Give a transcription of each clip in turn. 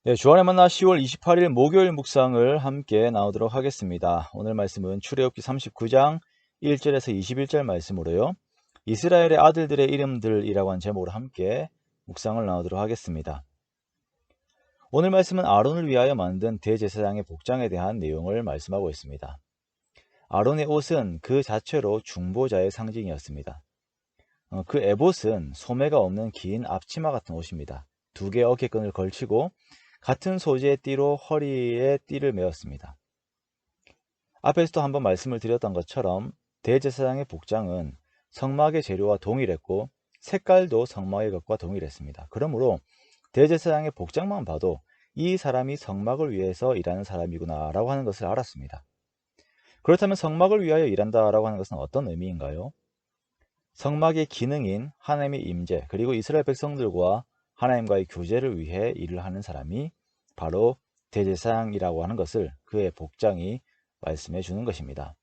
네, 주안의 만나 10월 28일 목요일 묵상을 함께 나누도록 하겠습니다. 오늘 말씀은 출애굽기 39장 1절에서 21절 말씀으로요. 이스라엘의 아들들의 이름들이라고 한 제목으로 함께 묵상을 나누도록 하겠습니다. 오늘 말씀은 아론을 위하여 만든 대제사장의 복장에 대한 내용을 말씀하고 있습니다. 아론의 옷은 그 자체로 중보자의 상징이었습니다. 그 에봇은 소매가 없는 긴 앞치마 같은 옷입니다. 두 개의 어깨끈을 걸치고 같은 소재의 띠로 허리에 띠를 메었습니다. 앞에서도 한번 말씀을 드렸던 것처럼 대제사장의 복장은 성막의 재료와 동일했고 색깔도 성막의 것과 동일했습니다. 그러므로 대제사장의 복장만 봐도 이 사람이 성막을 위해서 일하는 사람이구나 라고 하는 것을 알았습니다. 그렇다면 성막을 위하여 일한다 라고 하는 것은 어떤 의미인가요? 성막의 기능인 하나님의 임재 그리고 이스라엘 백성들과 하나님과의 교제를 위해 일을 하는 사람이 바로 대제사장이라고 하는 것을 그의 복장이 말씀해 주는 것입니다.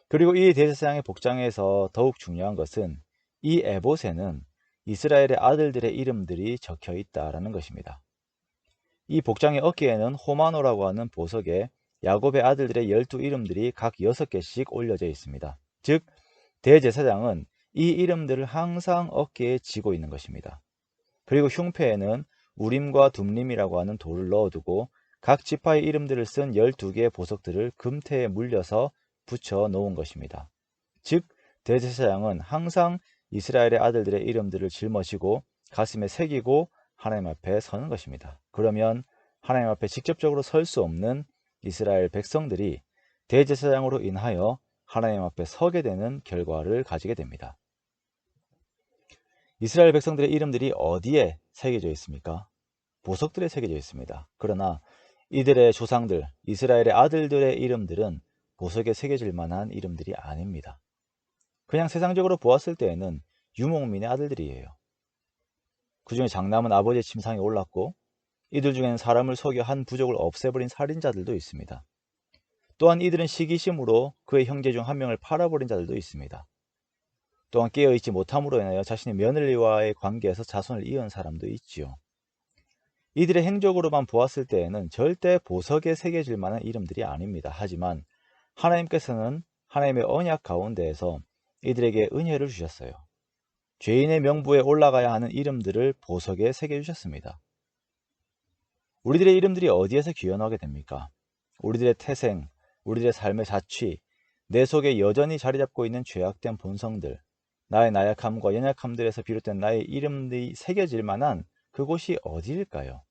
그리고 이 대제사장의 복장에서 더욱 중요한 것은 이 에봇에는 이스라엘의 아들들의 이름들이 적혀 있다라는 것입니다. 이 복장의 어깨에는 호마노라고 하는 보석에 야곱의 아들들의 12 이름들이 각 6개씩 올려져 있습니다. 즉 대제사장은 이 이름들을 항상 어깨에 지고 있는 것입니다. 그리고 흉패에는 우림과 둠림이라고 하는 돌을 넣어두고 각 지파의 이름들을 쓴 12개의 보석들을 금태에 물려서 붙여 놓은 것입니다. 즉 대제사장은 항상 이스라엘의 아들들의 이름들을 짊어지고 가슴에 새기고 하나님 앞에 서는 것입니다. 그러면 하나님 앞에 직접적으로 설 수 없는 이스라엘 백성들이 대제사장으로 인하여 하나님 앞에 서게 되는 결과를 가지게 됩니다. 이스라엘 백성들의 이름들이 어디에 새겨져 있습니까? 보석들에 새겨져 있습니다. 그러나 이들의 조상들, 이스라엘의 아들들의 이름들은 보석에 새겨질 만한 이름들이 아닙니다. 그냥 세상적으로 보았을 때에는 유목민의 아들들이에요. 그 중에 장남은 아버지의 침상에 올랐고 이들 중에는 사람을 속여 한 부족을 없애버린 살인자들도 있습니다. 또한 이들은 시기심으로 그의 형제 중 한 명을 팔아버린 자들도 있습니다. 또한 깨어있지 못함으로 인하여 자신의 며느리와의 관계에서 자손을 이은 사람도 있지요. 이들의 행적으로만 보았을 때에는 절대 보석에 새겨질 만한 이름들이 아닙니다. 하지만 하나님께서는 하나님의 언약 가운데에서 이들에게 은혜를 주셨어요. 죄인의 명부에 올라가야 하는 이름들을 보석에 새겨주셨습니다. 우리들의 이름들이 어디에서 기원하게 됩니까? 우리들의 태생, 우리들의 삶의 자취, 내 속에 여전히 자리 잡고 있는 죄악된 본성들, 나의 나약함과 연약함들에서 비롯된 나의 이름들이 새겨질 만한 그곳이 어디일까요?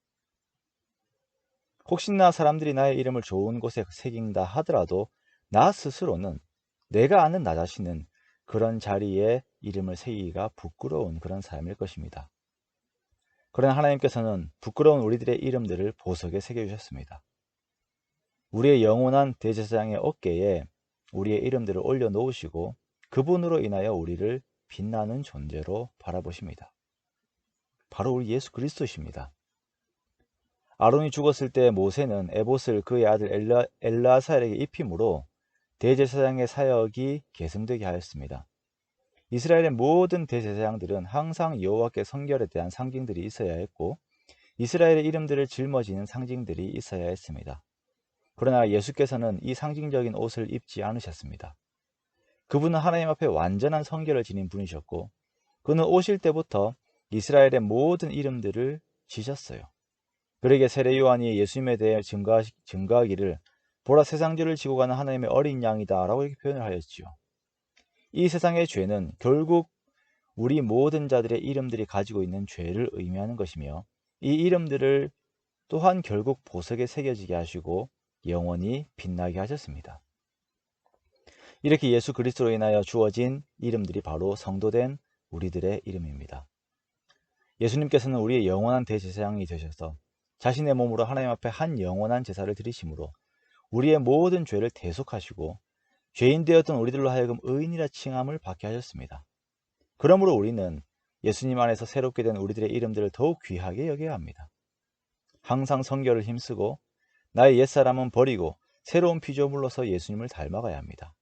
혹시나 사람들이 나의 이름을 좋은 곳에 새긴다 하더라도 나 스스로는 내가 아는 나 자신은 그런 자리에 이름을 새기기가 부끄러운 그런 삶일 것입니다. 그러나 하나님께서는 부끄러운 우리들의 이름들을 보석에 새겨주셨습니다. 우리의 영원한 대제사장의 어깨에 우리의 이름들을 올려놓으시고 그분으로 인하여 우리를 빛나는 존재로 바라보십니다. 바로 우리 예수 그리스도십니다. 아론이 죽었을 때 모세는 에봇을 그의 아들 엘르아살에게 입힘으로 대제사장의 사역이 계승되게 하였습니다. 이스라엘의 모든 대제사장들은 항상 여호와께 성결에 대한 상징들이 있어야 했고 이스라엘의 이름들을 짊어지는 상징들이 있어야 했습니다. 그러나 예수께서는 이 상징적인 옷을 입지 않으셨습니다. 그분은 하나님 앞에 완전한 성결을 지닌 분이셨고 그는 오실 때부터 이스라엘의 모든 이름들을 지셨어요. 그러기에 세례 요한이 예수님에 대해 증거하기를 보라 세상죄를 지고 가는 하나님의 어린 양이다 라고 이렇게 표현을 하였지요. 이 세상의 죄는 결국 우리 모든 자들의 이름들이 가지고 있는 죄를 의미하는 것이며 이 이름들을 또한 결국 보석에 새겨지게 하시고 영원히 빛나게 하셨습니다. 이렇게 예수 그리스도로 인하여 주어진 이름들이 바로 성도된 우리들의 이름입니다. 예수님께서는 우리의 영원한 대제사장이 되셔서 자신의 몸으로 하나님 앞에 한 영원한 제사를 드리심으로 우리의 모든 죄를 대속하시고 죄인 되었던 우리들로 하여금 의인이라 칭함을 받게 하셨습니다. 그러므로 우리는 예수님 안에서 새롭게 된 우리들의 이름들을 더욱 귀하게 여겨야 합니다. 항상 성결을 힘쓰고 나의 옛사람은 버리고 새로운 피조물로서 예수님을 닮아가야 합니다.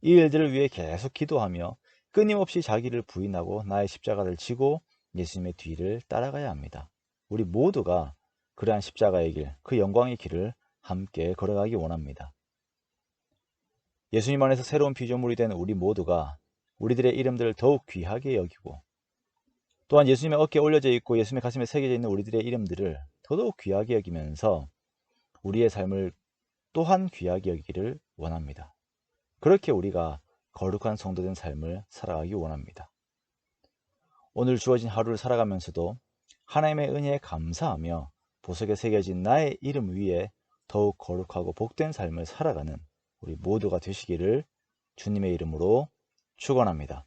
이 일들을 위해 계속 기도하며 끊임없이 자기를 부인하고 나의 십자가를 지고 예수님의 뒤를 따라가야 합니다. 우리 모두가 그러한 십자가의 길, 그 영광의 길을 함께 걸어가기 원합니다. 예수님 안에서 새로운 피조물이 된 우리 모두가 우리들의 이름들을 더욱 귀하게 여기고 또한 예수님의 어깨에 올려져 있고 예수님의 가슴에 새겨져 있는 우리들의 이름들을 더더욱 귀하게 여기면서 우리의 삶을 또한 귀하게 여기기를 원합니다. 그렇게 우리가 거룩한 성도된 삶을 살아가기 원합니다. 오늘 주어진 하루를 살아가면서도 하나님의 은혜에 감사하며 보석에 새겨진 나의 이름 위에 더욱 거룩하고 복된 삶을 살아가는 우리 모두가 되시기를 주님의 이름으로 축원합니다.